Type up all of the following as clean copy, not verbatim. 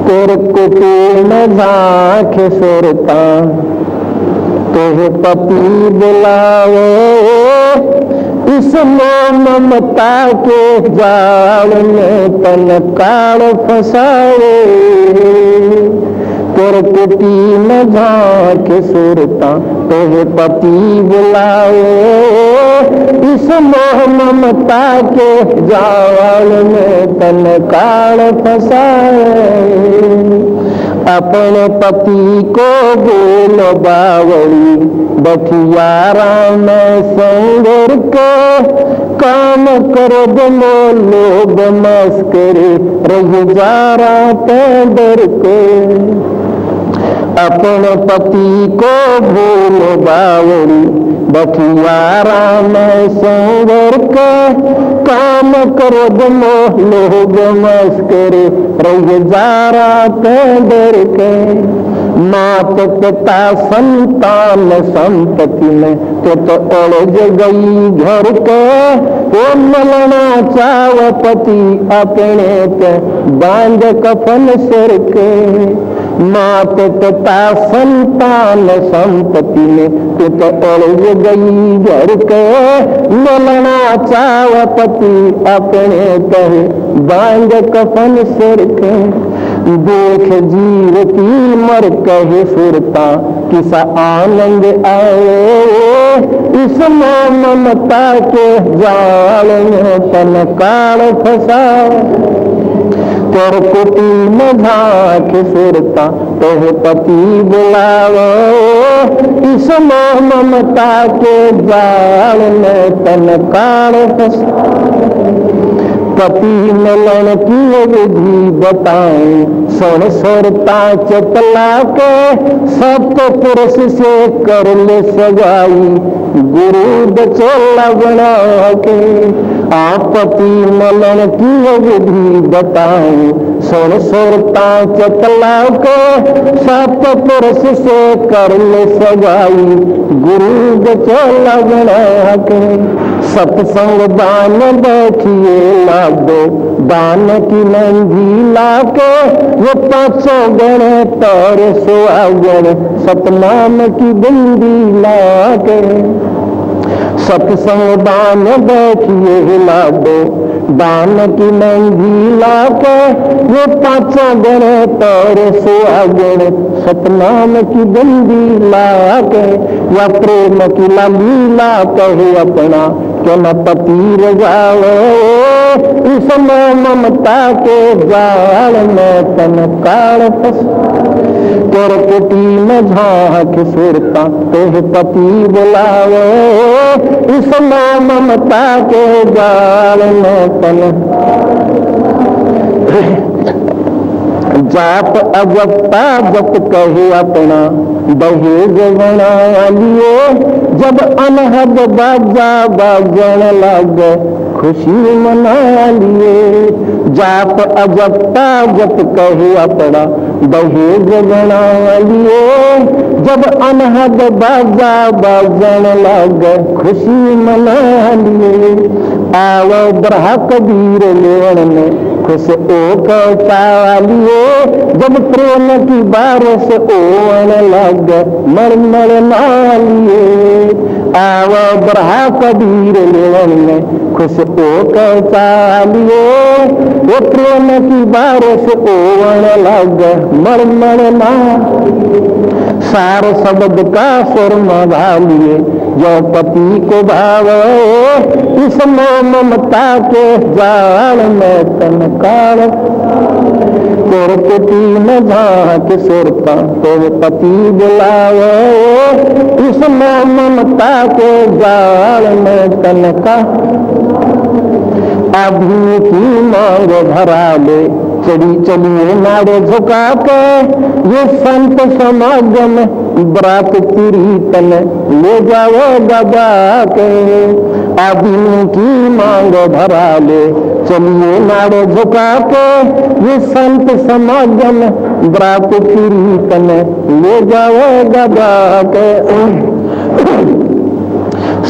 कुरकुटी में झांक सुरता तुह पति बुलावे, इस ममता के जाल में तन काल फसावे। कुरकुटी में झांक सुरता तुह पति बुलावे, इस मोह ममता के जाल में तन काल फसाए। अपने पति को बोल बावली बठियारा में संगर के, काम करो दमो लोग मस्करे रह जारा डर के। अपने पति को भूल बावली बठियारा में संगर के, काम करो दमो लोग मस्करे रह जारा डर के। मात पिता संतान संपत्ति में तो उलझ गई घर के, वो मलना चाव पति अपने पे बांध कफन सिर के। मात पिता संतान संपत्ति में तो उलझ गई घर के, मलना चाव पति अपने पे बांध कफन सिर के। देख जीवती मर कहे सुरता किसा आनंद आए, इस ममता के जाल में तन काल फसा। कुरकुटी में झांक सुरता तुह पति बुलावे, इस ममता के जाल में तन काल फसा। पति मिलन की विधि बताए सुन सुरता चतला के, सत्य पुरुष से कर ले सगाई गुरु बचोला बना के। आप पति मिलन की विधि बताए सुन सुरता चतला के, सत्य पुरुष से कर ले सगाई गुरु बचोला बना के। सत्संग दान बैठिए लादो दान की नंगी लाके, वो पाँचों गणे तौर सुहागण सतनाम की बंदी लाके। सत्संग दान बैठिए लादो दान की नंगी लाके, वो पाँचों गणे तौर सुहागण सतनाम की बंदी लाके। या प्रेम की लीला कहे अपना के न पति रजावे, इस ममता के जाल में तन काल फसा। कुरकुटी में झांक सुरता तुह पति बुलावे, इस ममता के जाल में तन। जाप अजपता जप कहे अपना दहेज बना लिए, जब अनहद बाजा बाजन लग खुशी मना लिए। जाप अजपता जप कहे अपना दहेज बना लिए, जब अनहद बाजा बाजन लग खुशी मना लिए। आवो ब्रह कबीर लेवन में खुश ओ लिए, जब प्रेम की बारिश ओवन लग मरमर नालिए। आवो ब्रहा कबीर लेवन में खुश ओ लिए, वो प्रेम की बारिश ओवन लग मरमर ना। सार शब्द का सुर मधा लिए जो पति को भावे, इस ममता के जाल में तन काल। कुरकुटी में झांक सुरता तुह पति बुलावे, इस ममता के जाल में तन का। अभी की मांग भरा ले चढ़ी चलिए नारे झुका के, ये संत समागम बरात कीर्तन ले जाओ दबा के। आदमी की मांग भरा ले चलिए नारे झुका के, ये संत समागम बरात कीर्तन ले जाओ दबा के।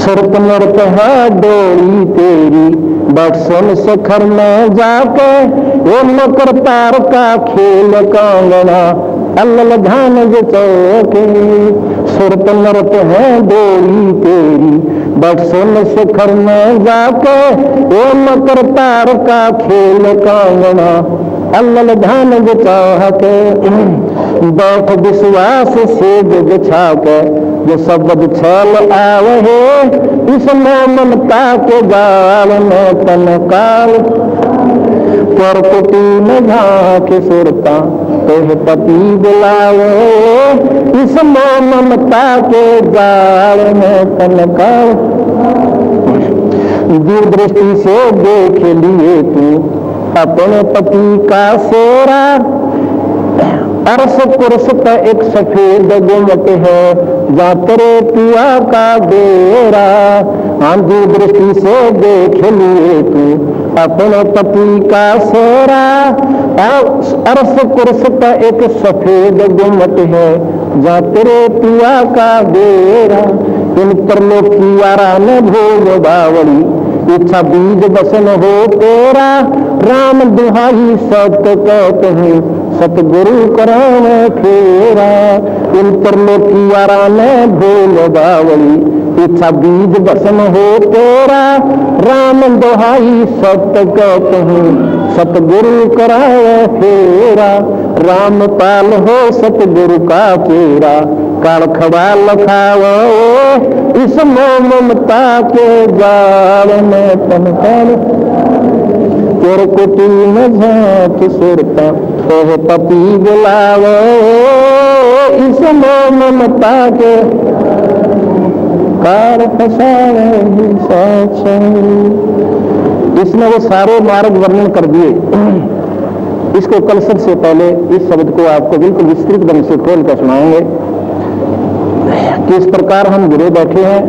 सुरत नृत है डोली तेरी बरसन शिखर में जाके, वो मकर तार का खेल कांगना अल्ल धान चौके। सुरत नृत है डोली तेरी बरसन शिखर में जाके, वो मकर तार का खेल कांगना अल्ल धान चौके। बैठ विश्वास से बिछा के जो शब्द छल आवहे, इसमें ममता के जाल में तनकाल। पर कुटी में झांक सुरता तोह पति बुलावे, इसमें ममता के जाल में तनकाल। दूरदृष्टि से देख लिए तू अपने पति का सेरा, अरस कुरस का एक सफेद गुम्बद है जहाँ तेरे पिया का डेरा। आंधी दृष्टि से देख लिए तू अपने पति का सेरा, अरस कुरस का एक सफेद गुम्बद है जहाँ तेरे पिया का डेरा। इन परलोकियारा ने भोग बावड़ी, इच्छा बीज बसन हो तेरा। राम दुहाई सत्य कहते हैं सतगुरु करान फेरा। इन परलोकियारा ने भोग बावड़ी, इच्छा बीज बसन हो तेरा। राम दुहाई सत्य कहते हैं सतगुरु कराए फेरा। राम पाल हो सतगुरु का फेरा, काल खबा लखाओ इस ममता के जाल में तनकाल। तेरे कुटी में झांक सुरता तोह पति बुलावो, इस ममता के कार फसावे। इसमें वो सारे मार्ग वर्णन कर दिए। इसको कल सबसे पहले इस शब्द को आपको बिल्कुल विस्तृत ढंग से खोल कर सुनाएंगे। किस प्रकार हम गिरे बैठे हैं,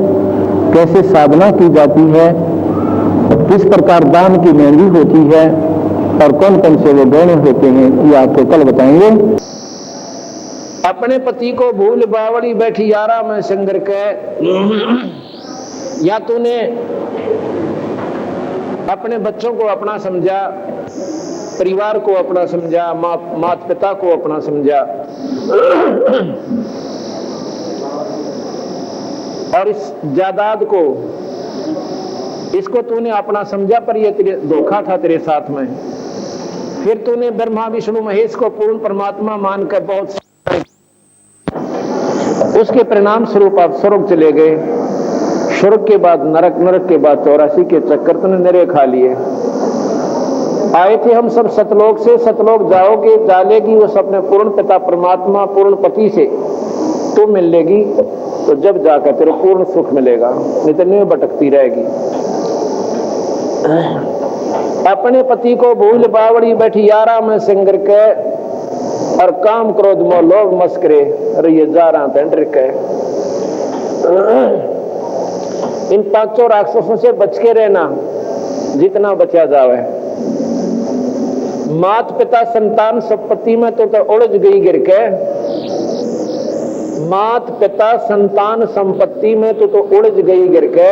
कैसे साधना की जाती है, किस प्रकार दान की महंगी होती है और कौन कौन से वो गहने होते हैं, ये आपको कल बताएंगे। अपने पति को भूल बावड़ी बैठी यारा में संगर के, या तूने अपने बच्चों को अपना समझा, परिवार को अपना समझा, माता पिता को अपना समझा, और इस जायदाद को इसको तूने अपना समझा, पर ये तेरे धोखा था तेरे साथ में। फिर तूने ब्रह्मा विष्णु महेश को पूर्ण परमात्मा मानकर बहुत, उसके परिणाम स्वरूप आप स्वर्ग चले गए। स्वर्ग के बाद नरक, नरक के बाद 84 के चक्कर तूने नरे खा लिए। आए थे हम सब सतलोक से, सतलोक जाओगे जालेगी वो अपने पूर्ण पिता परमात्मा पूर्ण पति से तू मिल लेगी, तो जब जाकर तेरे पूर्ण सुख मिलेगा, नहीं तो नहीं भटकती रहेगी। अपने पति को भूल बावड़ी बैठी यारा में सिंगर के, और काम क्रोध मोह लोभ मस्करे अरे ये जा रहा डर के। इन पांचों राक्षसों से बच के रहना जितना बचा जावे। मात पिता संतान संपत्ति में तो उलझ गई गिर के, मात पिता संतान संपत्ति में तो उलझ गई गिर के,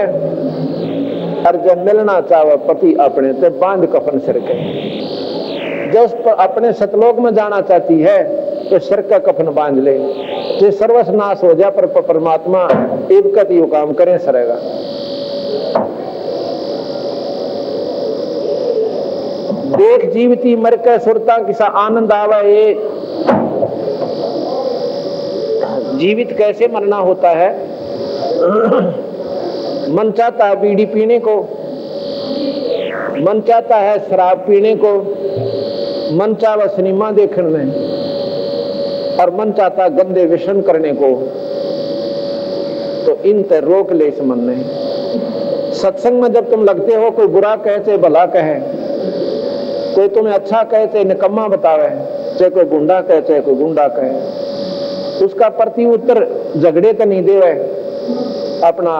और जब मिलना चाहे पति अपने तो बांध कफन सिर के। जब अपने सतलोक में जाना चाहती है तो सिर का कफन बांध ले, जो सर्वस्व नाश हो जाए पर परमात्मा एकत यू काम करें सरेगा। देख जीवती मर के सुरता किसा आनंद आवा। ये जीवित कैसे मरना होता है। मन चाहता है बीड़ी पीने को, मन चाहता है शराब पीने को, मन चाहता सिनेमा देखने में, और मन चाहता गंदे व्यसन करने को। तो इन ते रोक ले इस मन ने। सत्संग में जब तुम लगते हो, कोई बुरा कहे चाहे भला कहे, कोई तुम्हें अच्छा कहे चाहे निकम्मा बतावे, चाहे कोई गुंडा कहे चाहे कोई गुंडा कहे, उसका प्रति उत्तर झगड़े तो नहीं देवे, अपना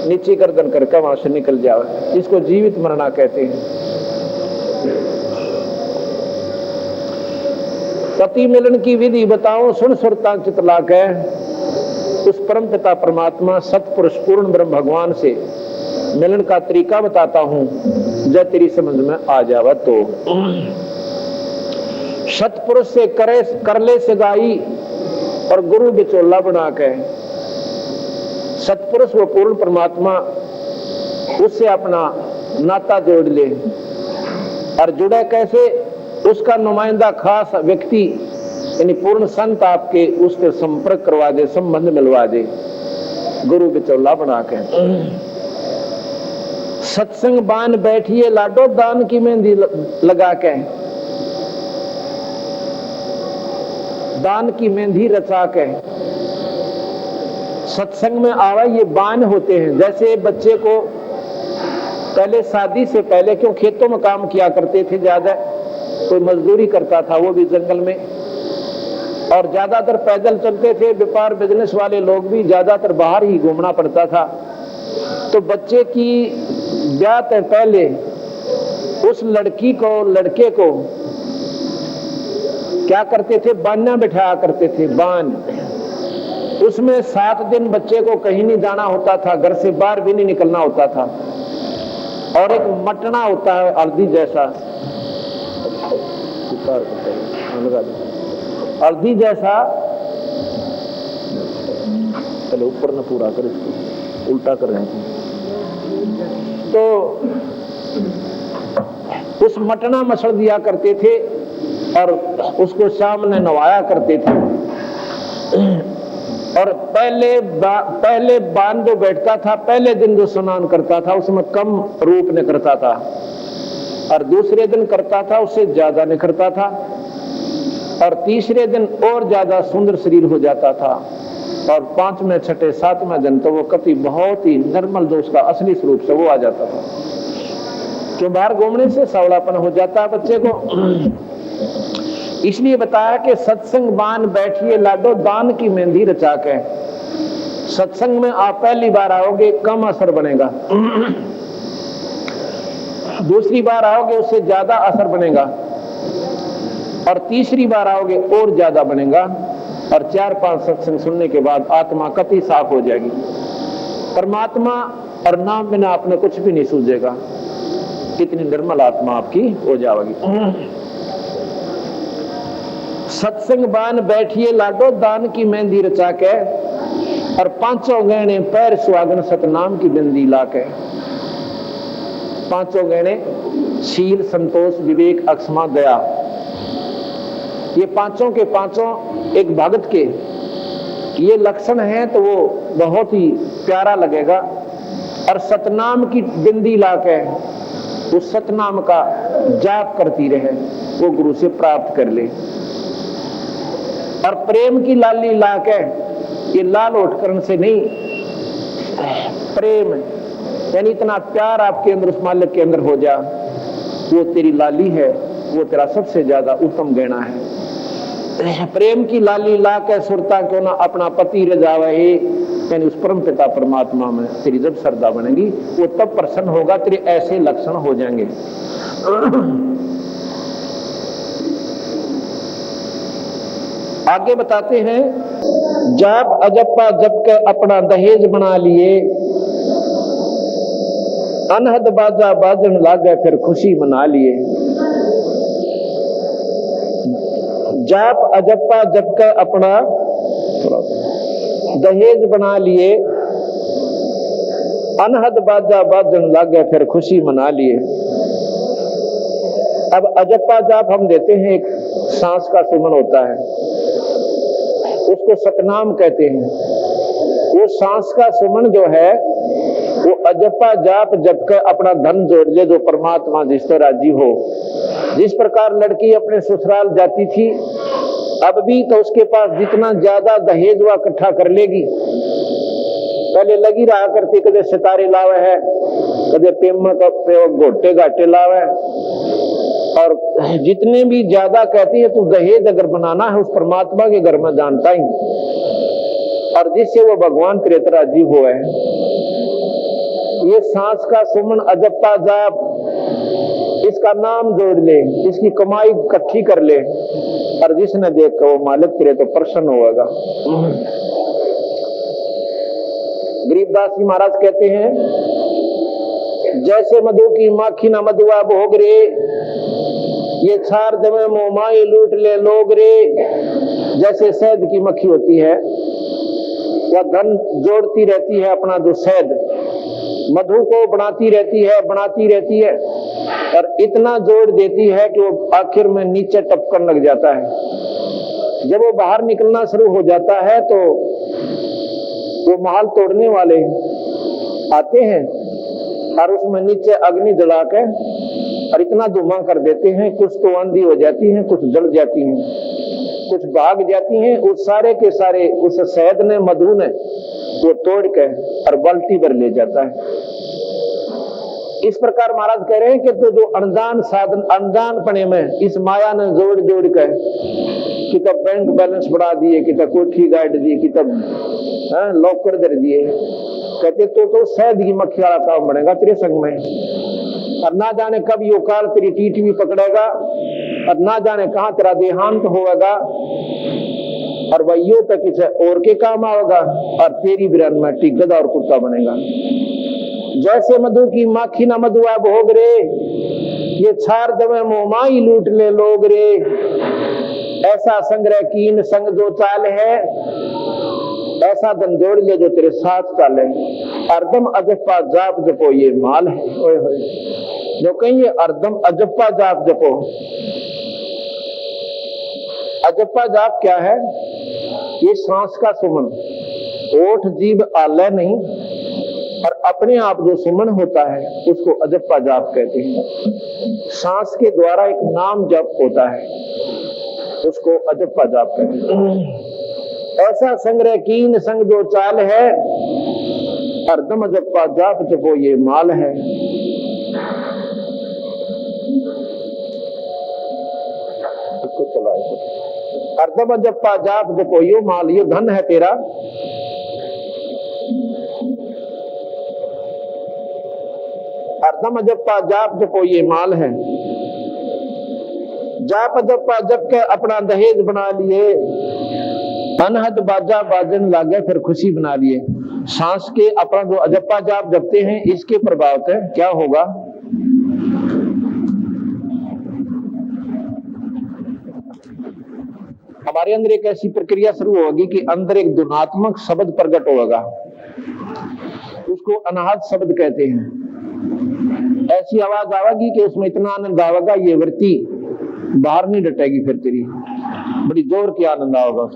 नीची गर्दन करके वहां से निकल जावे। इसको जीवित मरना कहते हैं। पति मिलन की विधि बताओ, सुन सुरता चितला के। उस परम पिता परमात्मा सतपुरुष पूर्ण ब्रह्म भगवान से मिलन का तरीका बताता हूं, जब तेरी समझ में आ जावा तो। सतपुरुष से कर ले सगाई और गुरु बिचौला बना के। सतपुरुष वो पूर्ण परमात्मा, उससे अपना नाता जोड़ ले। और जुड़े कैसे? उसका नुमाइंदा खास व्यक्ति यानी पूर्ण संत आपके उससे संपर्क करवा दे, संबंध मिलवा दे, गुरु बिचौला बना के। सत्संग बान बैठिए लाडो दान की मेहंदी लगा के, दान की मेहंदी रचा के। सत्संग में आवा ये बान होते हैं। जैसे बच्चे को पहले शादी से पहले क्यों खेतों में काम किया करते थे, ज्यादा कोई मजदूरी करता था वो भी जंगल में, और ज्यादातर पैदल चलते थे। व्यापार बिजनेस वाले लोग भी ज्यादातर बाहर ही घूमना पड़ता था। तो बच्चे की ब्याह से पहले उस लड़की को लड़के को क्या करते थे? बान्या बिठाया करते थे, बान। उसमें 7 दिन बच्चे को कहीं नहीं जाना होता था, घर से बाहर भी नहीं निकलना होता था। और एक मटना होता है हल्दी जैसा, हल्दी जैसा, चलो ऊपर न पूरा कर, इसको उल्टा कर रहे हैं। तो उस मटना मसल दिया करते थे और उसको शाम में नवाया करते थे। और पहले बान जो बैठता था, पहले दिन जो स्नान करता था उसमें कम रूप ने करता था, और दूसरे दिन करता था उससे ज्यादा ने करता था, और तीसरे दिन और ज्यादा सुंदर शरीर हो जाता था, और 5वें 6ठे 7वें दिन तो वो कति बहुत ही निर्मल जो उसका असली स्वरूप से वो आ जाता था। क्यों? बाहर घूमने से सावलापन हो जाता है बच्चे को। इसलिए बताया कि सत्संग बान बैठिए लाडो दान की मेहंदी रचा के। सत्संग में आप पहली बार आओगे कम असर बनेगा, दूसरी बार आओगे उससे ज्यादा असर बनेगा, और तीसरी बार आओगे और ज्यादा बनेगा, और 4-5 सत्संग सुनने के बाद आत्मा कति साफ हो जाएगी। परमात्मा और नाम बिना आपने कुछ भी नहीं सूझेगा, कितनी निर्मल आत्मा आपकी हो जाएगी। सत्संग बान बैठिए लाडो दान की मेहंदी रचा के, और 5 गहने पैर सुहागन सतनाम की बिंदी ला के। 5 गहने शील, संतोष, विवेक, अक्षमा, दया, ये 5 के 5 एक भगत के ये लक्षण है, तो वो बहुत ही प्यारा लगेगा। और सतनाम की बिंदी ला के उस सतनाम का जाप करती रहे, वो गुरु से प्राप्त कर ले। और प्रेम की लाली ला के, ये लाल ओठकरण से नहीं, प्रेम यानी इतना प्यार आपके अंदर उस मालिक के अंदर हो जा, वो तेरी लाली है, वो तेरा सबसे ज्यादा उत्तम गहना है। प्रेम की लाली ला के सुरता क्यों ना अपना पति रजावे, यानी उस परम पिता परमात्मा में तेरी जब श्रद्धा बनेगी वो तब प्रसन्न होगा, तेरे ऐसे लक्षण हो जाएंगे। आगे बताते हैं, जाप अजप्पा जप के अपना दहेज बना लिए, अनहद बाजा बाजन लागे फिर खुशी मना लिए। जाप अजप्पा जप के अपना दहेज बना लिए, अनहद बाजा बाजन लागे फिर खुशी मना लिए। अब अजप्पा जाप हम देते हैं, एक सांस का सुमन होता है, उसको सतनाम कहते हैं। वो सांस का सुमन जो है वो अजप्पा जाप जप कर अपना धन जोड़ ले, जो परमात्मा जिस पर राजी हो। जिस प्रकार लड़की अपने ससुराल जाती थी, अब भी तो उसके पास जितना ज्यादा दहेज वह इकट्ठा कर लेगी। पहले लगी रहा करती, कदे सितारे लावे है, कदे पेमा का घोटे घाटे लावे, और जितने भी ज्यादा कहती है तू दहेज अगर बनाना है उस परमात्मा के घर में जानता ही, और जिससे वो भगवान तेरे तरह जीव हुआ है। ये सांस का सुमन अजप्पा जाप, इसका नाम जोड़ ले, इसकी कमाई इकट्ठी कर ले, और जिसने देखा वो मालिक तेरे तो प्रसन्न होगा। गरीबदास जी महाराज कहते हैं, जैसे मधु की माखी न मधुआ भोग रे, ये छार दमे मोमाई लूट ले लोग रे। जैसे शहद की मक्खी होती है, वह धन जोड़ती रहती है अपना जो शहद, मधु को बनाती रहती है और इतना जोड़ देती है कि वो आखिर में नीचे टपकन लग जाता है। जब वो बाहर निकलना शुरू हो जाता है तो वो महल तोड़ने वाले आते हैं और उसमें नीचे अग्नि जला के और इतना धुआं कर देते हैं, कुछ तो आंधी हो जाती है, कुछ जल जाती हैं, कुछ भाग जाती हैं। उस सारे के सारे उस शहद ने, मधु ने वो तोड़ के और बाल्टी भर ले जाता है। इस प्रकार महाराज कह रहे हैं कि तो जो अनजान साधन, अनजान पने में इस माया ने जोड़ जोड़ कर कि तब बैंक बैलेंस बढ़ा दिए, कि तब कोठी गाइड दी, कि तब लॉकर दे दिए, कहते तो शहद की मक्खी वाला काम बनेगा तेरे संग में। और ना जाने कब यो काल तेरी टीटी पकड़ेगा और ना जाने कहां तेरा देहांत होगा और वही पे किसी और के काम आएगा और तेरी बिरन में टिकदा और कुत्ता बनेगा। जैसे मधु की माखी न मधुआ भोग रे, ये छार दमे मोमाई लूट ले लोग रे। ऐसा संग्रह कीन संग जो चाल है, ऐसा धन जोड़ ले जो तेरे साथ चाले। अर्दम अजप्पा जाप जपो ये माल है। ओए होए, जो कहीं ये अर्दम अजप्पा जाप जपो। अजप्पा जाप क्या है? ये सांस का सुमन, ओठ जीभ आलय नहीं, और अपने आप जो सुमन होता है उसको अजप्पा जाप कहते हैं। सांस के द्वारा एक नाम जप होता है, उसको अजप्पा जाप कहते हैं। ऐसा संग्रह कीन संग जो चाल है, अर्दम अजप्पा जाप जपो ये माल है। इसको चलाओ। अर्दम अजप्पा जाप जपो यो माल, ये धन है तेरा। अर्दम अजप्पा जाप जपो ये माल है। जाप अजप्पा जप के अपना दहेज बना लिए, अनहद बाजा बाजन लागे फिर खुशी बना लिए। सांस के अपना जो अजप्पा जाप जपते हैं, इसके प्रभाव से क्या होगा? हमारे अंदर एक ऐसी प्रक्रिया शुरू होगी कि अंदर एक धुनात्मक शब्द प्रकट होगा, उसको अनाहत शब्द कहते हैं। ऐसी आवाज आवेगी कि उसमें इतना आनंद आवेगा, ये वृत्ति बाहर नहीं डटेगी, फिर तेरी बड़ी जोर की आनंद आएगा।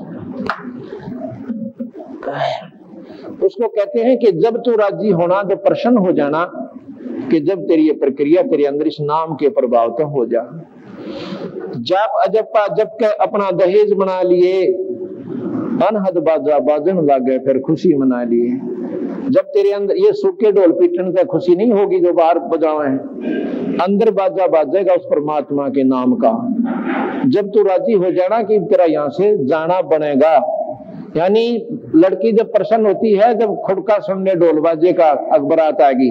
उसको कहते हैं कि जब तू राजी होना, जब प्रसन्न हो जाना, कि जब तेरी ये प्रक्रिया तेरे अंदर इस नाम के प्रभाव से हो जा। जाप अजप्पा जप के अपना दहेज बना लिए, अनहद बाजा बाजन लागे फिर खुशी मना लिए। जब तेरे अंदर ये सूखे ढोल पीटने से खुशी नहीं होगी जो बाहर बजावे, अंदर बाजा बाजेगा उस परमात्मा के नाम का। जब तू राजी हो जाना कि तेरा यहाँ से जाना बनेगा, यानी लड़की जब प्रसन्न होती है, जब खुड़का सुनने ढोल बाजे का अकबरात आएगी,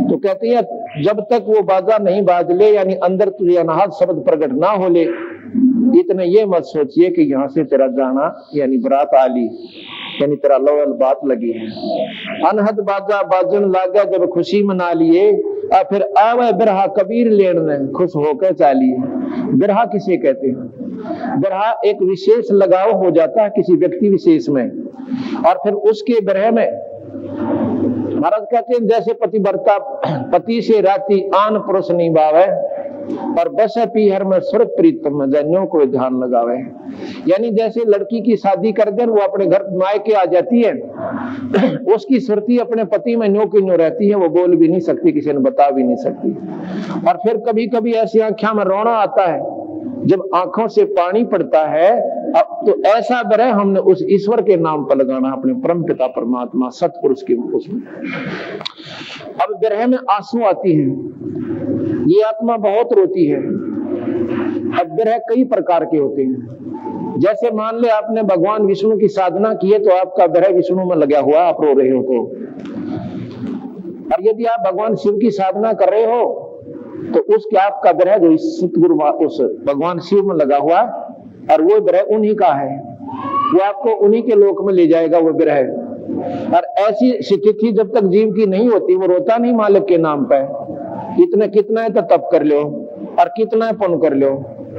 तो कहती है जब तक वो बाजा नहीं बाज ले, यानी अंदर तुझे अनाहत शब्द प्रकट ना हो ले, इतने ये मत सोचिए कि यहाँ से तेरा जाना यानी बरात आली, यानी तेरा लोयल बात लगी है। अनहद बाजा बाजन लागा जब खुशी मना लिए, और फिर आवे बिरहा कबीर लेने खुश होकर चालिए। बिरहा किसे कहते हैं? बिरहा एक विशेष लगाव हो जाता है किसी व्यक्ति विशेष में, और फिर उसके बिरह में महाराज कहते हैं जैसे पतिव्रता पति से राती आन पुरुष निभावे, और बस पीहर में सुर प्रीतम जन्यों को ध्यान लगावे। यानी जैसे लड़की की शादी कर दे, वो अपने घर मायके आ जाती है, उसकी सुरती अपने पति में न्यों की न्यों रहती है, वो बोल भी नहीं सकती, किसी ने बता भी नहीं सकती। और फिर कभी कभी ऐसी आंखों में रोना आता है, जब आंखों से पानी पड़ता है, अब तो ऐसा बरह हमने उस ईश्वर के नाम पर लगाना, अपने परम पिता परमात्मा सतपुरुष के उसमें। अब बिरह में आंसू आती है, ये आत्मा बहुत रोती है। अब बिरह कई प्रकार के होते हैं। जैसे मान ले आपने भगवान विष्णु की साधना की है, तो आपका बिरह विष्णु में लगा हुआ, आप रो रहे हो तो। और यदि आप भगवान शिव की साधना कर रहे हो, तो उसके आपका बिरह जो सतगुरु उस भगवान शिव में लगा हुआ, और वो बिरह उन्हीं का है, वो आपको उन्हीं के लोक में ले जाएगा वो बिरह। और ऐसी स्थिति जब तक जीव की नहीं होती, वो रोता नहीं मालिक के नाम पे, इतने कितना है तो तप कर लो, और कितना है पुण्य कर लो,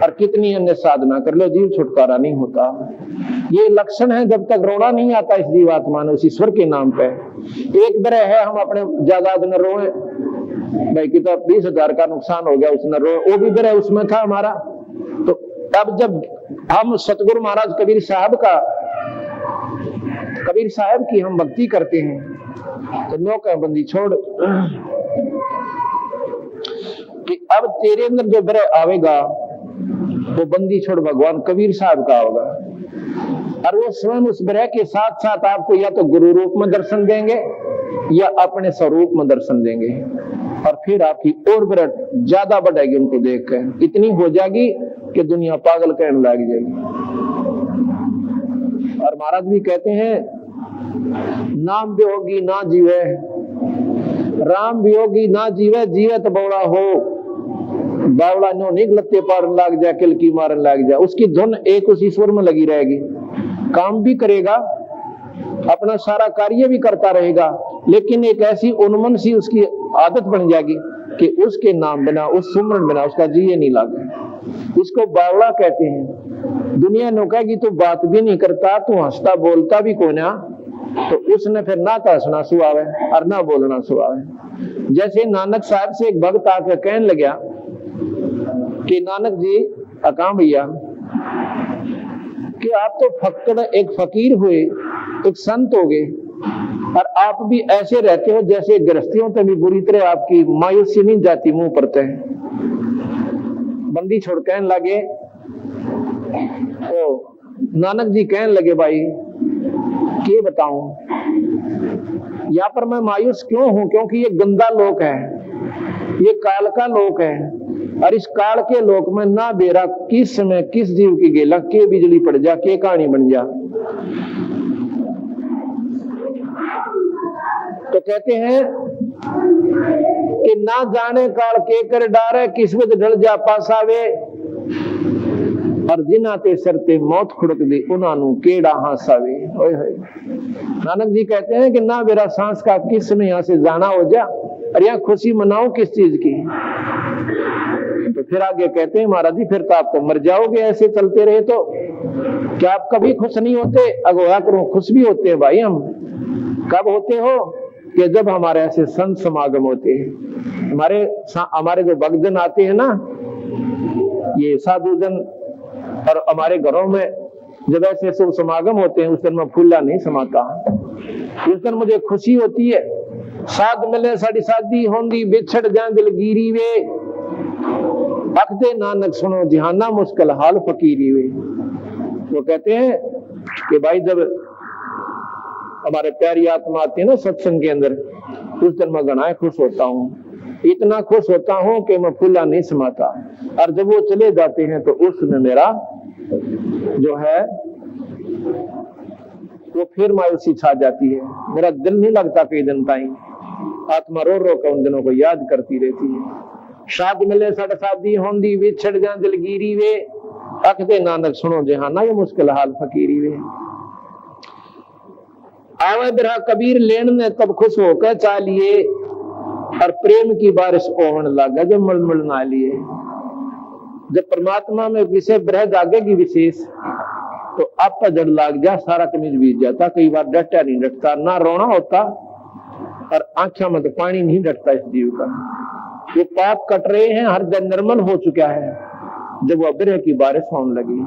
और कितनी अन्य साधना कर लो, जीव छुटकारा नहीं होता। ये लक्षण है जब तक रोना नहीं आता इस जीवात्मा ने उस ईश्वर के नाम पे। एक तरह है हम अपने जायदाद न रोए, भाई कि तो 20,000 का नुकसान हो गया उसने रोए, वो भी तरह उसमें था हमारा। तो अब जब हम सतगुरु महाराज कबीर साहब की हम भक्ति करते हैं तो नौका बंदी छोड़ कि अब तेरे अंदर जो ब्रह आवेगा वो बंदी छोड़ भगवान कबीर साहब का होगा, और वो स्वयं उस ब्रह के साथ साथ आपको या तो गुरु रूप में दर्शन देंगे या अपने स्वरूप में दर्शन देंगे, और फिर आपकी और ब्रह ज्यादा बढ़ेगी उनको देखकर, इतनी हो जाएगी कि दुनिया पागल कहने लग जाएगी। और महाराज भी कहते हैं नाम वियोगी ना जीवे, राम वियोगी ना जीवे, जीवे तो बौड़ा हो, बावला नो निकलते पार लाग जाए, किलकी मारन लाग जाए। उसकी धुन एक उस ईश्वर में लगी रहेगी, काम भी करेगा, अपना सारा कार्य भी करता रहेगा, लेकिन एक ऐसी उन्मन सी उसकी आदत बन जाएगी कि उसके नाम बिना, उस सुमरन बिना उसका जी नहीं लागे। इसको बावला कहते हैं। दुनिया नो कहेगी तू बात भी नहीं करता, तू हंसता बोलता भी कोई ना, तो उसने फिर ना तो हंसना सुहावे और ना बोलना सुहावे। जैसे नानक साहब से एक भक्त आकर कहने लगा कि नानक जी अकाम भैया कि आप तो फक्कड़ एक फकीर हुए, एक संत हो गए, और आप भी ऐसे रहते हो जैसे गृहस्थियों तो भी बुरी तरह आपकी मायूसी नहीं जाती मुंह पर तय। बंदी छोड़ कहने लगे, तो नानक जी कहने लगे भाई क्या बताऊं, यहाँ पर मैं मायूस क्यों हूं, क्योंकि ये गंदा लोक है, ये काल का लोक है, और इस काल के लोक में ना बेरा किस समय किस जीव की गेला के बिजली पड़ जा, के कहानी बन जा। तो कहते हैं कि ना जाने काल के कर डारे, किस्मत ढल जा पासावे, और जिन्हां ते सरते मौत खुड़क दी उन्हां केड़ा हासावे। नानक जी कहते हैं कि ना मेरा सांस का किस समय यहाँ से जाना हो जा, और यहाँ खुशी मनाओ किस चीज की। तो फिर आगे कहते हैं महाराज जी फिर तो आप तो मर जाओगे ऐसे चलते रहे तो, क्या आप कभी खुश नहीं होते? अगोया करो खुश भी होते हैं भाई हम। कब होते हो? कि जब हमारे ऐसे संत समागम होते हैं, हमारे जो भक्तजन आते हैं ना, ये साधुजन, और हमारे घरों में जब ऐसे सब समागम होते हैं उस दिन मैं फूला नहीं समाता, उस दिन मुझे खुशी होती है। साध मिले साड़ी शादी होंगी, बिछड़ जाए दिलगीरी वे, अखदे नानक सुनो जिहाना मुश्किल हाल फकीरी वे। वो कहते हैं कि भाई जब हमारे प्यारी आत्मा आती है ना सत्संग के अंदर, उस दिन मैं घना खुश होता हूँ, इतना खुश होता हूँ कि मैं फूला नहीं समाता। और जब वो चले जाते हैं तो उसमें मेरा जो है वो फिर मायूसी छा जाती है, मेरा दिल नहीं लगता कई दिन ताई, आत्मा रो रो कर उन दिनों को याद करती रहती है। शाद मिले सड़ शादी होंदी, बिछड़ जा दिलगीरी वे, अखदे नानक सुनो जहाना ये मुश्किल हाल फकीरी वे। आवे बिरहा कबीर लेन ने तब खुश होकर चालिए, और प्रेम की बारिश ओहन लगा जब मलमल ना लिए। जब परमात्मा में विषय ब्रह जागेगी विशेष, तो आप पर जड़ लाग जा, सारा कमीज बीत जाता। कई बार डटा नहीं डटता, ना रोना होता, और आंखों में तो पानी नहीं डटता इस जीव का। ये पाप कट रहे हैं, हर दिन निर्मल हो चुका है जब वह ब्रह की बारिश होने लगी।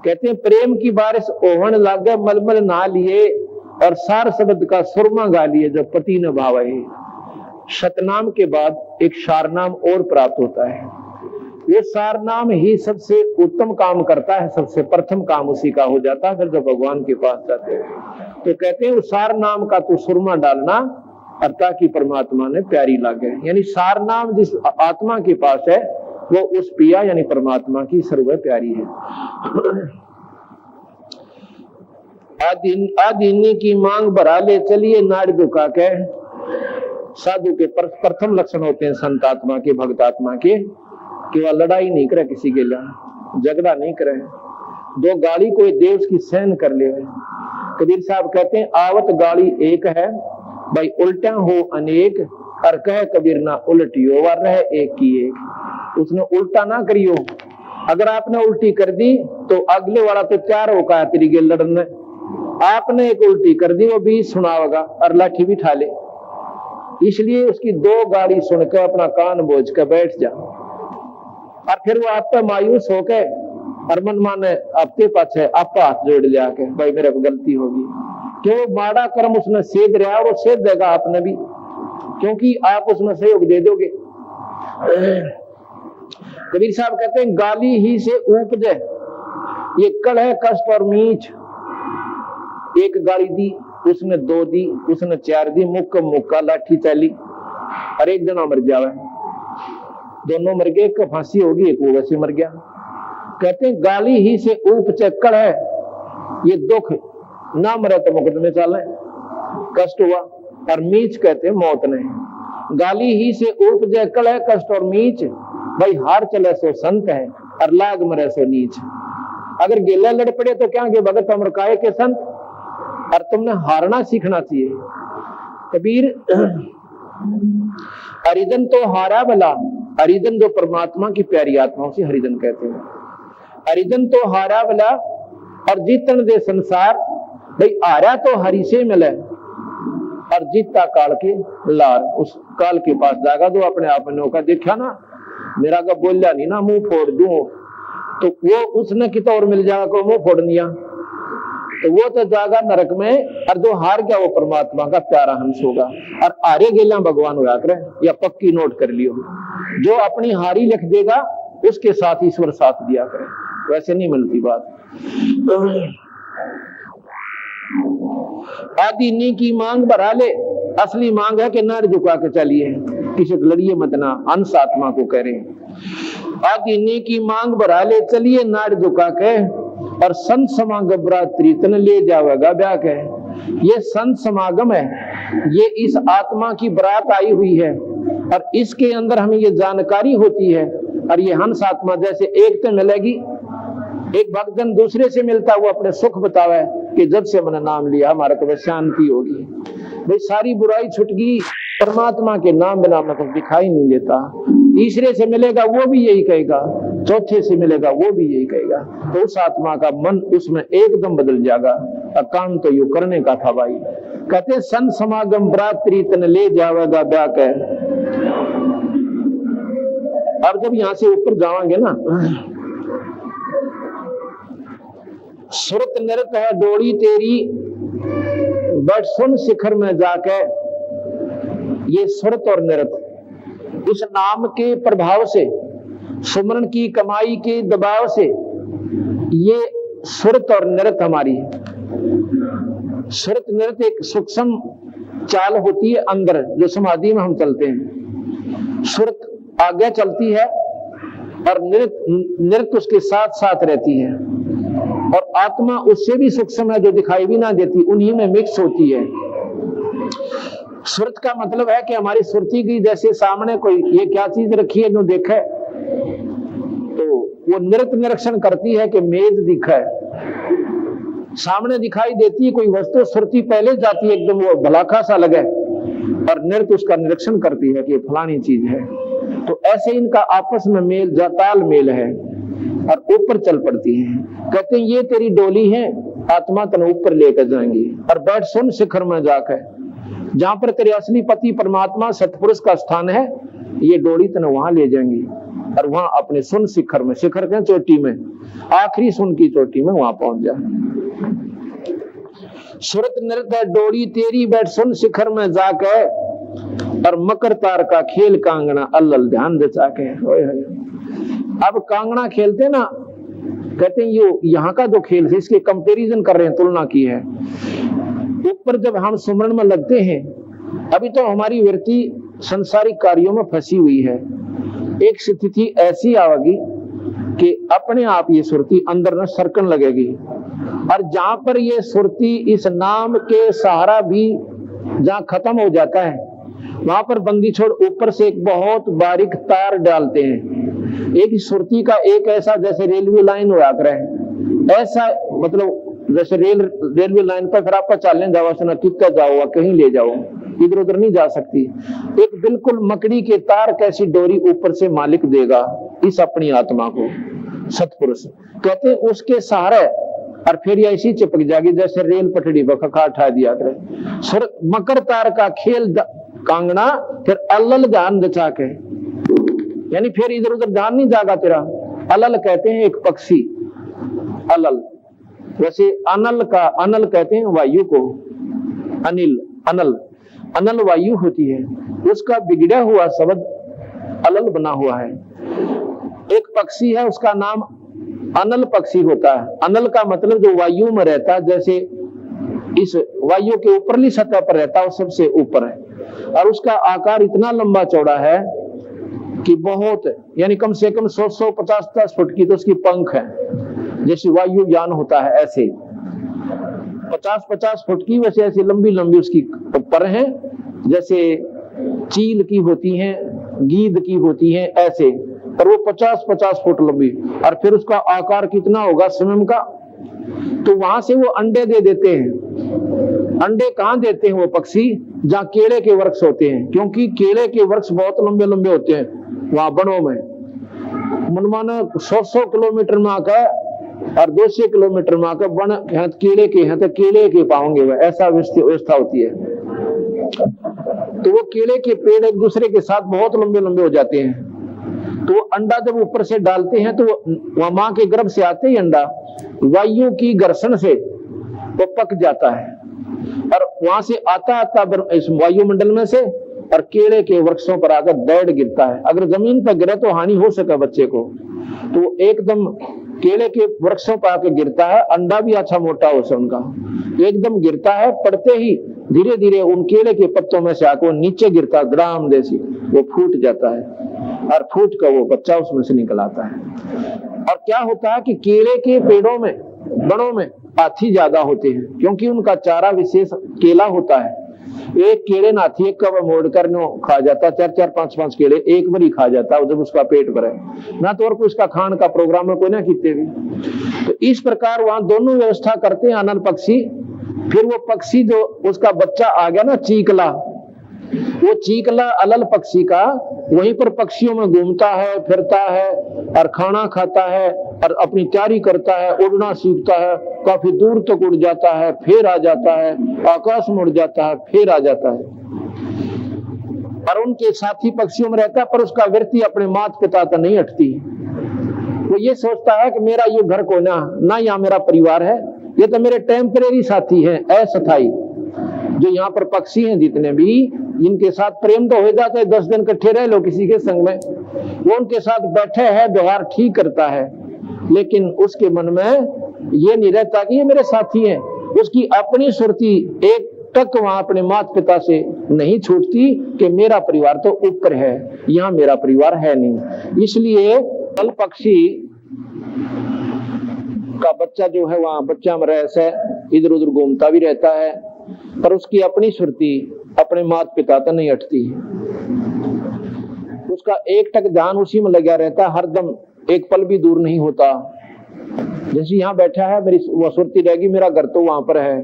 कहते हैं प्रेम की बारिश ओहन लागे मलमल ना लिए, और सार शब्द का सुरमा गा लिए जब पति न भावे। सतनाम के बाद एक सारनाम और प्राप्त होता है, ये सारनाम ही सबसे उत्तम काम करता है, सबसे प्रथम काम उसी का हो जाता है। फिर जब भगवान के पास जाते हैं तो कहते हैं उस सारनाम का तो सुरमा डालना, और ताकि परमात्मा ने प्यारी लागे। यानी सारनाम जिस आत्मा के पास है वो उस पिया यानी परमात्मा की सर्व प्यारी है। आदीनी की मांग भरा ले चलिए नाड़ दुखा के। साधु के प्रथम लक्षण होते हैं संत आत्मा के, भक्त आत्मा के, कि वह लड़ाई नहीं करे, किसी के लिए झगड़ा नहीं करे, दो गाली कोई देव की सहन कर ले, कबीर साहब कहते हैं आवत गाड़ी एक है भाई उल्टा हो अनेक, और कह कबीर ना उल्टियो वर रहे एक की एक। उसने उल्टा ना करियो, अगर आपने उल्टी कर दी तो अगले वाला तो तैयार होगा तेरी गेल लड़ने, आपने एक उल्टी कर दी वो भी सुनावेगा और लाठी भी ठा ले। इसलिए उसकी दो गाड़ी सुनकर अपना कान बोझ कर बैठ जा, और फिर वो आप पे मायूस होके और मन माने आपके पास है आपका हाथ जोड़ लिया के भाई मेरे को गलती होगी, क्यों माड़ा कर्म उसने सेध रहा और वो सेध देगा आपने भी, क्योंकि आप उसमें सहयोग दे दोगे। कबीर साहब कहते हैं गाली ही से उपजे ये कल है कष्ट और मीठ। एक गाली दी, उसने दो दी, उसने चार दी, मुक्का मुक्का लाठी चली और एक जना मर जावे, दोनों मर गए, एक फांसी होगी एक वो वैसे मर गया। कहते हैं गाली ही से उपजे कल है ये दुख, ना मरे तो मुकदमे चाले, कष्ट हुआ, और मीच कहते मौत ने। गाली ही से उपजे कल है कष्ट और मीच, भाई हार चले सो संत है और लाग मरे सो नीच। अगर गेला लड़ पड़े तो क्या के भगत अमर काय के संत, और तुमने हारना सीखना चाहिए। कबीर हरिजन तो हारा भला, हरिजन जो परमात्मा की प्यारी आत्माओं से हरिजन कहते हैं, हरिजन तो हारा भला और जीतन दे संसार, भाई हारा तो हरि से मिले और जीता काल के लार, उस काल के पास जाएगा जो अपने आप में का देखा ना मेरा का बोलिया नहीं ना मुंह फोड़ दूं, तो वो उसने कितना और मिल जाएगा को मुंह फोड़ दिया तो वो तो जाएगा नरक में, और जो हार गया वो परमात्मा का प्यारा हंस होगा। और आरे गेला भगवान होगा करे, या पक्की नोट कर लियो, जो अपनी हारी लिख देगा उसके साथ ईश्वर साथ दिया करे, वैसे नहीं मिलती बात। आदि नी की मांग बढ़ा ले, असली मांग है कि नार झुका के चलिए, किसी लड़िए मत ना, अंश आत्मा को कह रहे। आदि नी की मांग बढ़ा ले चलिए नार झुका के, और संत समागम बरातरी तन ले जावेगा ब्याह के। ये संत समागम है, ये इस आत्मा की बरात आई हुई है, और इसके अंदर हमें ये जानकारी होती है, और ये हंस आत्मा जैसे एक तो मिलेगी, एक भक्तजन दूसरे से मिलता वो अपने सुख बतावे कि जब से मैंने नाम लिया हमारा तो शांति होगी, भाई सारी बुराई छुट गई, परमात्मा के नाम बिना मतलब दिखाई नहीं देता। तीसरे से मिलेगा वो भी यही कहेगा, चौथे से मिलेगा वो भी यही कहेगा, तो उस आत्मा का मन उसमें एकदम बदल जाएगा। काम तो यू करने का था भाई। कहते संत समागम बरातरी तन ले जावेगा ब्याह के। अब जब यहां से ऊपर जावांगे ना, सुरत नृत है डोरी तेरी बट सुन शिखर में जाके। ये सुरत और नृत इस नाम के प्रभाव से, सुमरण की कमाई के दबाव से, ये सुरत और नृत हमारी है। सुरत नृत एक सूक्ष्म चाल होती है अंदर, जो समाधि में हम चलते हैं। सुरत आगे चलती है और नृत उसके साथ साथ रहती है, और आत्मा उससे भी सूक्ष्म है जो दिखाई भी ना देती, उन्हीं में मिक्स होती है। सुरत का मतलब है कि हमारी सुरती की जैसे सामने कोई ये क्या चीज रखी है जो देखे, तो वो नृत निरीक्षण करती है कि मेज दिखे, सामने दिखाई देती है कोई वस्तु, सुरती पहले जाती है एकदम वो भलाखा सा लगे, और नृत उसका निरीक्षण करती है कि फलानी चीज है। तो ऐसे इनका आपस में मेल ताल मेल है और ऊपर चल पड़ती है। कहते हैं ये तेरी डोली है, आत्मा तन ऊपर लेकर जाएंगी, और बैठ सुन शिखर में जाकर, जहां पर तेरे असली पति परमात्मा सतपुरुष का स्थान है, ये डोरी तन वहां ले जाएंगी, और वहां अपने सुन शिखर में, शिखर के चोटी में, आखिरी सुन की चोटी में वहां पहुंच जाए। सुरत नृत है डोरी तेरी बैठ सुन शिखर में जाके, और मकर तार का खेल कांगना अल्लल ध्यान दे जाके। अब कांगना खेलते ना, कहते हैं ये यहाँ का जो खेल है इसके कंपैरिजन कर रहे हैं, तुलना की है। ऊपर जब हम सुमरण में लगते हैं, अभी तो हमारी वृत्ति संसारिक कार्यों में फंसी हुई है। एक स्थिति ऐसी आएगी कि अपने आप ये सुरती अंदर न सरकन लगेगी, और जहां पर ये सुरती इस नाम के सहारा भी जहां खत्म हो जाता है, वहां पर बंदी छोड़ ऊपर से एक बहुत बारीक तार डालते हैं। एक सुरती का एक ऐसा जैसे रेलवे लाइन हुआ करे, ऐसा मतलब जैसे रेलवे लाइन पर फिर आप चालने जाओ, सुना कितना जाओ कहीं ले जाओ, इधर उधर नहीं जा सकती। एक बिल्कुल मकड़ी के तार कैसी डोरी ऊपर से मालिक देगा इस अपनी आत्मा को, सतपुरुष कहते उसके सहारे, और फिर ये ऐसी चिपक जाएगी जैसे रेल पटड़ी पर खा उठा दिया करे। मकर तार का खेल कांगना, फिर अलल ध्यान दचा के, यानी फिर इधर उधर ध्यान नहीं जागा तेरा। अलल कहते हैं एक पक्षी, अलल। वैसे अनल का, अनल कहते हैं वायु को, अनिल, अनल, अनल वायु होती है, उसका बिगड़ा हुआ शब्द अलल बना हुआ है। एक पक्षी है उसका नाम अनल पक्षी होता है। अनल का मतलब जो वायु में रहता है, जैसे इस वायु के ऊपरली सतह पर रहता है, वो सबसे ऊपर है, और उसका आकार इतना लंबा चौड़ा है कि बहुत, यानी कम से कम 100-150 फुट की तो उसकी पंख है, जैसे वायु यान होता है ऐसे 50-50 फुट की, वैसे ऐसी लंबी लंबी उसकी पर है, जैसे चील की होती हैं, गीद की होती हैं ऐसे, पर वो 50-50 फुट लंबी। और फिर उसका आकार कितना होगा स्वयं का, तो वहां से वो अंडे दे देते हैं। अंडे कहाँ देते हैं वो पक्षी? जहाँ केले के वृक्ष होते हैं, क्योंकि केले के वृक्ष बहुत लंबे लंबे होते हैं वहां बनों में। मनमाना 100 किलोमीटर में आकर और 200 किलोमीटर में आकर बन यहाँ केले के, यहाँ तो केले के पाओगे वह, ऐसा व्यवस्था होती है। तो वो केले के पेड़ एक दूसरे के साथ बहुत लंबे लंबे हो जाते हैं। तो वो अंडा जब ऊपर से डालते हैं तो वह माँ के गर्भ से आते ही अंडा वायु की घर्षण से वो पक जाता है, और वहां से आता आता इस वायुमंडल में से और केले के वृक्षों पर आकर दौड़ गिरता है। अगर जमीन पर गिरे तो हानि हो सके बच्चे को, तो वो एकदम केले के वृक्षों पर आकर गिरता है। अंडा भी अच्छा मोटा हो से उनका, एकदम गिरता है, पड़ते ही धीरे धीरे उन केले के पत्तों में से आकर नीचे गिरता, ग्राम जैसी वो फूट जाता है, और फूट कर वो बच्चा उसमें से निकल आता है। और क्या होता है कि केले के पेड़ों में, बनों में हाथी ज्यादा होते हैं, क्योंकि उनका चारा विशेष केला होता है। एक केले ना हाथी एक कब मोड़ कर नो खा जाता, 4-4, 5-5 केले एक बार ही खा जाता जब उसका पेट भरे ना, तो और कोई उसका खान का प्रोग्राम है कोई ना कीते भी। तो इस प्रकार वहां दोनों व्यवस्था करते हैं अनल पक्षी। फिर वो पक्षी जो उसका बच्चा आ गया ना चीकला, वो चीकला अलल पक्षी का वहीं पर पक्षियों में घूमता है, फिरता है और खाना खाता है और अपनी तैयारी करता है, उड़ना सीखता है, काफी दूर तक उड़ जाता है, फिर आ जाता है, आकाश में उड़ जाता है, फिर आ जाता है, और उनके साथी पक्षियों में रहता है। पर उसका वृत्ति अपने माता पिता तक नहीं हटती। वो ये सोचता है कि मेरा ये घर को ना यहाँ मेरा परिवार है, ये तो मेरे टेम्परेरी साथी हैं, अस्थायी। जो यहाँ पर पक्षी हैं जितने भी, इनके साथ प्रेम तो हो जाता है, 10 दिन इकट्ठे रह लो किसी के संग में, वो उनके साथ बैठे है, व्यवहार ठीक करता है, लेकिन उसके मन में ये नहीं रहता कि ये मेरे साथी हैं। उसकी अपनी सुरती एक तक वहां अपने माता पिता से नहीं छूटती कि मेरा परिवार तो ऊपर है, यहाँ मेरा परिवार है नहीं। इसलिए अलल पक्षी का बच्चा जो है वहां बच्चा में रह इधर उधर घूमता भी रहता है, पर उसकी अपनी सुरती अपने माता पिता तक नहीं हटती। उसका एक टक ध्यान उसी में लगा रहता है, हरदम एक पल भी दूर नहीं होता। जैसे यहाँ बैठा है, मेरी वो सुरती रहेगी, मेरा घर तो वहां पर है।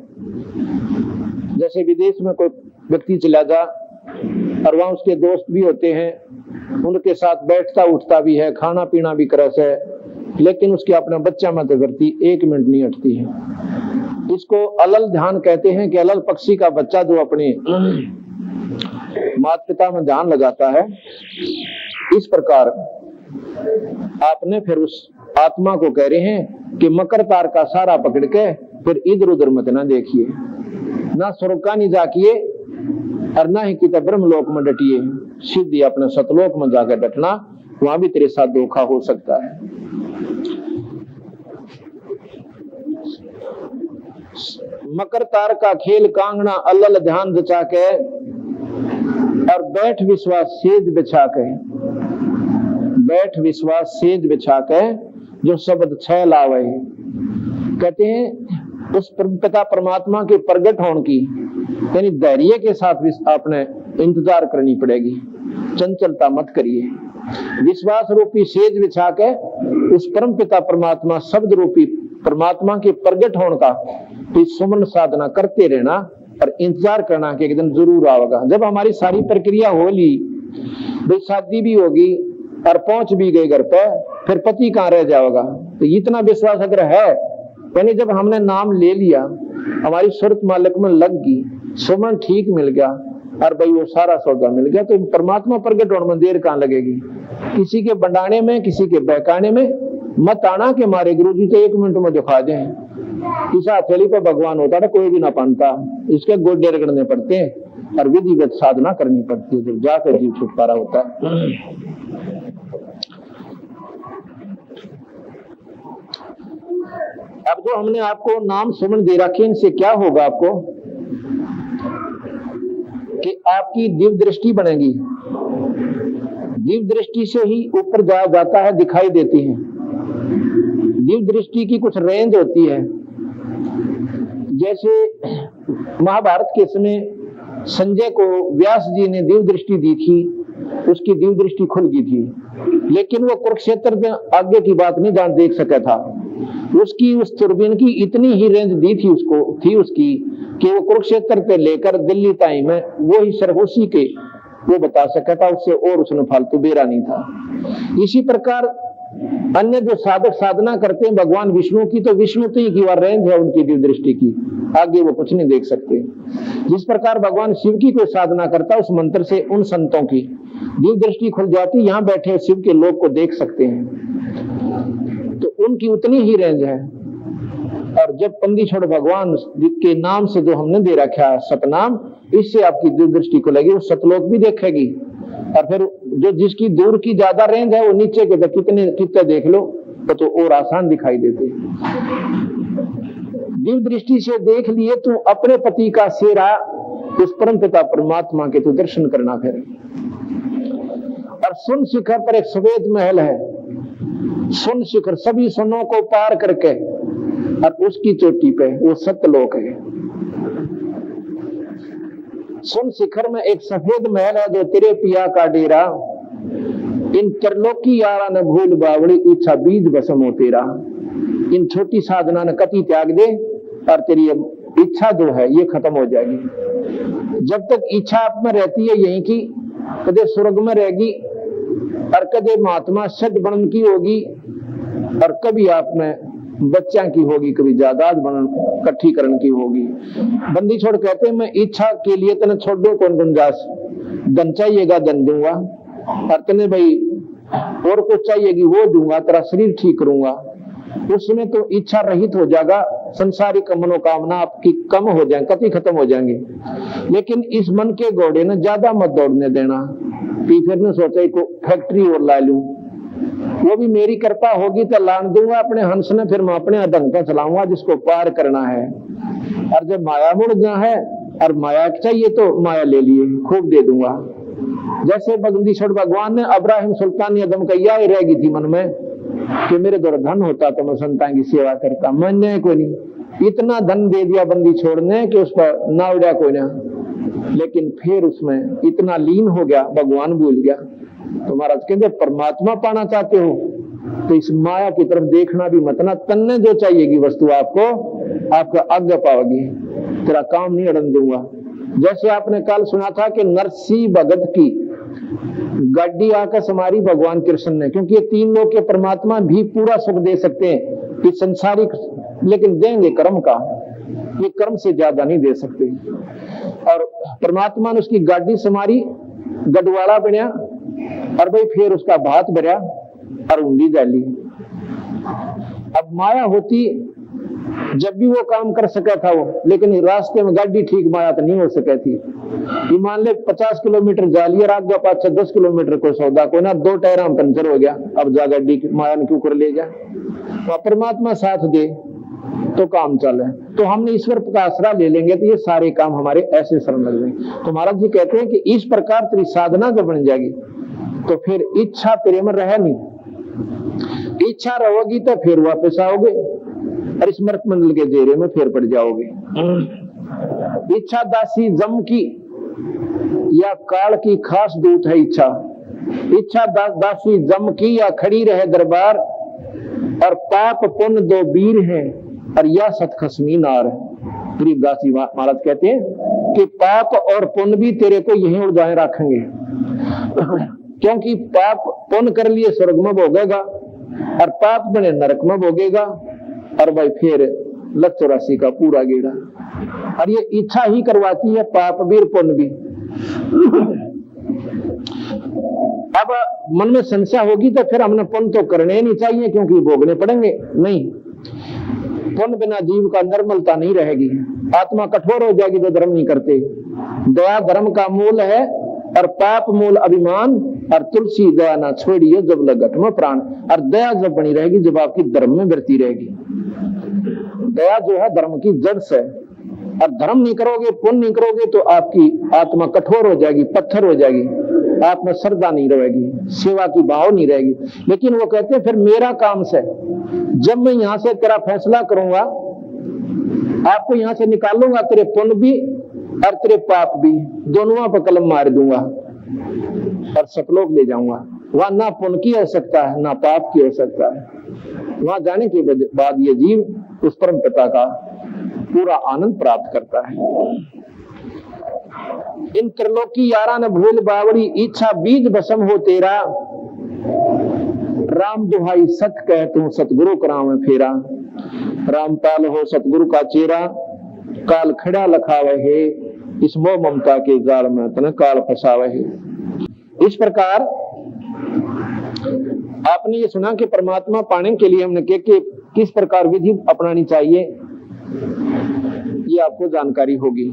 जैसे विदेश में कोई व्यक्ति चला जा और वहां उसके दोस्त भी होते हैं, उनके साथ बैठता उठता भी है, खाना पीना भी करस है, लेकिन उसके अपना बच्चा मत करती, 1 मिनट नहीं हटती है। इसको अलल ध्यान कहते हैं कि अलल पक्षी का बच्चा जो अपने माता पिता में ध्यान लगाता है। इस प्रकार आपने फिर उस आत्मा को कह रहे हैं कि मकर तार का सारा पकड़ के फिर इधर उधर मत ना देखिए, ना स्वर्ग का नहीं जाकिए और ना ही कितना ब्रह्मलोक में डटिए, सीधी अपने सतलोक में जाकर डटना, वहां भी तेरे साथ धोखा हो सकता है। मकर तार का खेल कांगना अलल ध्यान दचा के और बैठ विश्वास सेज बिछा के, बैठ विश्वास सेज बिछा के जो शब्द छह लावे, कहते हैं उस पिता परमात्मा के प्रगट होने की यानी धैर्य के साथ आपने इंतजार करनी पड़ेगी, चंचलता मत करिए। विश्वास रूपी सेज बिछा के उस परम पिता परमात्मा शब्द रूपी परमात्मा के प्रगट होने का, तो सुमन साधना करते रहना और इंतजार करना कि एक दिन जरूर आएगा। जब हमारी सारी प्रक्रिया हो ली, भाई शादी भी होगी और पहुंच भी गई घर पे, फिर पति कहाँ रह जाएगा। तो इतना विश्वास अगर है, यानी जब हमने नाम ले लिया, हमारी सूरत मालिक में लग गई, सुमन ठीक मिल गया और भाई वो सारा सौदा मिल गया, तो परमात्मा प्रगट होने में देर कहाँ लगेगी। किसी के बंडाने में, किसी के बहकाने में मत आना कि हमारे गुरु जी तो 1 मिनट में दिखा दें। इस हथेली पर भगवान होता था, कोई भी ना पानता, इसके गोडे रगड़ने पड़ते हैं और विधिवत साधना करनी पड़ती है, जब जाकर जीव छुटकारा होता है। अब जो हमने आपको नाम सुमन दे रखे, इनसे क्या होगा आपको कि आपकी दिव्य दृष्टि बनेगी। दिव्य दृष्टि से ही ऊपर जाया जाता है, दिखाई देती है। दिव्य दृष्टि की कुछ रेंज होती है। जैसे महाभारत के समय संजय को व्यास जी ने दिव्य दृष्टि दी थी, उसकी दिव्य दृष्टि खुल गई थी, लेकिन वो कुरुक्षेत्र में आगे की बात नहीं जान देख सका था। उसकी उस दूरबीन की इतनी ही रेंज दी थी उसकी कि वो कुरुक्षेत्र पे लेकर दिल्ली टाइम में वो ही सिर्फ उसी के वो बता सका था, उससे और उसने फालतू बेरा नहीं था। इसी प्रकार अन्य जो साधक साधना करते हैं भगवान विष्णु की, तो विष्णु तो ही की वह रेंज है उनकी दिव्य दृष्टि की, आगे वो कुछ नहीं देख सकते। जिस प्रकार भगवान शिव की कोई साधना करता है, उस मंत्र से उन संतों की दिव्य दृष्टि खुल जाती, यहाँ बैठे शिव के लोक को देख सकते हैं, तो उनकी उतनी ही रेंज है। और जब पंदी छोड़ भगवान के नाम से जो हमने दे रखा है सतनाम, इससे आपकी दिव्य दृष्टि खुलेगी, वो सतलोक भी देखेगी। और फिर जो जिसकी दूर की ज्यादा रेंज है, वो नीचे के कितने देख लो तो और आसान दिखाई देते। दिव्य दृष्टि से देख लिए तू अपने पति का सेरा, उस परम पिता परमात्मा के तू दर्शन करना। फिर और सुन शिखर पर एक सफेद महल है, सुन शिखर सभी सुनों को पार करके, और उसकी चोटी पे वो सत्यलोक है। सुन शिखर में एक सफेद महल है, जो तेरे पिया का डेरा, इन त्रिलोकी यारा न भूल बावड़ी, इच्छा बीज बसम हो तेरा। इन छोटी साधना न कति त्याग दे, और तेरी इच्छा जो है ये खत्म हो जाएगी। जब तक इच्छा आप में रहती है यहीं की, कदे स्वर्ग में रहेगी, और कदे महात्मा सट बन की होगी, और कभी आप में बच्चा की होगी, कभी जायदाद इकट्ठी करने की होगी। बंदी छोड़ कहते हैं, मैं इच्छा के लिए तने छोड़ दो कौन गुंजाइश, धन चाहिएगा धन दूंगा, और तने भाई और कुछ चाहिएगी वो दूंगा, तेरा शरीर ठीक करूंगा। उसमें तो इच्छा रहित हो जाएगा, संसारिक मनोकामना आपकी कम हो जाएंगे, कति खत्म हो जाएंगे। लेकिन इस मन के घोड़े ने ज्यादा मत दौड़ने देना। फिर ने सोचा को फैक्ट्री और ला लूं, वो भी मेरी कृपा होगी तो लान दूंगा अपने हंस ने, फिर मैं अपने ढंग का चलाऊंगा जिसको पार करना है। और जब माया मुड़ गया है और माया चाहिए तो माया ले लिए, खूब दे दूंगा। जैसे बगंदीश्वर भगवान ने अब्राहिम सुल्तान यदम कैया ही रहेगी थी मन में कि मेरे द्वारा धन होता तो मैं संतान की सेवा करता, मैंने कोई नहीं, इतना धन दे दिया बंदी छोड़ने कि उस पर ना उड़ा कोई ना। लेकिन फिर उसमें इतना लीन हो गया, भगवान भूल गया। तो महाराज कहते परमात्मा पाना चाहते हो तो इस माया की तरफ देखना भी मत ना, तन्ने जो चाहिएगी वस्तु आपको आपका आज्ञा पाओगी, तेरा काम नहीं अड़न दूंगा। जैसे आपने कल सुना था कि नरसी भगत की गाड़ी आकर समारी भगवान कृष्ण ने, क्योंकि ये 3 लोग के परमात्मा भी पूरा सुख दे सकते हैं कि संसारिक, लेकिन देंगे कर्म का, ये कर्म से ज्यादा नहीं दे सकते। और परमात्मा ने उसकी गाड़ी समारी, गडवाड़ा बनया, और भाई फिर उसका भात भरा और उंडी डाली। अब माया होती जब भी वो काम कर सका था वो, लेकिन रास्ते में गाड़ी ठीक माया तो नहीं हो सके थी। मान ले 50 किलोमीटर जा लिया, रात का 5-10 किलोमीटर को सौदा को ना, 2 टायर में पंचर हो गया, अब जा गाड़ी माया ने क्यों कर ले जा। तो परमात्मा साथ दे तो काम चले। तो हमने ईश्वर का आसरा ले लेंगे तो ये सारे काम हमारे ऐसे सरल लग जाएंगे। तो महाराज जी कहते हैं कि इस प्रकार तेरी साधना जब बन जाएगी तो फिर इच्छा तेरे में रहे नहीं, इच्छा रहोगी तो फिर वापस आओगे और स्मृत मंडल के जेरे में फिर पड़ जाओगे। इच्छा दासी जम की या काल की खास दूत है इच्छा। इच्छा दासी जम की या खड़ी रहे दरबार, और पाप पुण्य दो वीर हैं और यह सत खसमी नार। गरीबदास जी महाराज कहते हैं कि पाप और पुण्य भी तेरे को यहीं उड़ाए रखेंगे, क्योंकि पाप पुण्य कर लिए स्वर्ग में भोगेगा और पाप बने नरक में भोगेगा, और भाई फिर लग 84 का पूरा गेड़ा। और ये इच्छा ही करवाती है पाप भी और पुण्य भी। अब मन में संशय होगी तो फिर हमने पुण्य तो करने नहीं चाहिए क्योंकि भोगने पड़ेंगे। नहीं, पुण्य बिना जीव का निर्मलता नहीं रहेगी, आत्मा कठोर हो जाएगी जो धर्म नहीं करते। दया धर्म का मूल है और पाप मूल अभिमान, और तुलसी दया ना छोड़िए जब लगट में प्राण। और दया जब बनी रहेगी जब आपकी धर्म में वृत्ति रहेगी। दया जो है धर्म की जड़ से, और धर्म नहीं करोगे, पुण्य नहीं करोगे तो आपकी आत्मा कठोर हो जाएगी, पत्थर हो जाएगी, आप में श्रद्धा नहीं रहेगी, सेवा की भाव नहीं रहेगी। लेकिन वो कहते हैं फिर मेरा काम से, जब मैं यहां से तेरा फैसला करूंगा, आपको यहां से निकालूंगा, तेरे पुण्य भी और तेरे पाप भी दोनों पर कलम मार दूंगा और सतलोक ले जाऊंगा। वहां ना पुण्य की हो सकता है ना पाप की हो सकता है। वहां जाने के बाद ये जीव उस परम पिता का पूरा आनंद प्राप्त करता है। इन त्रिलोकी यारा न भूल बावड़ी, इच्छा बीज बसम हो तेरा। राम दुहाई सत कह तू सतगुरु करावे फेरा। रामपाल हो सतगुरु का चेहरा, काल खड़ा लखावे है, इस मोह ममता के जाल में तन काल फसावे है। इस प्रकार आपने ये सुना कि परमात्मा पाने के लिए हमने किस प्रकार विधि अपनानी चाहिए, ये आपको जानकारी होगी।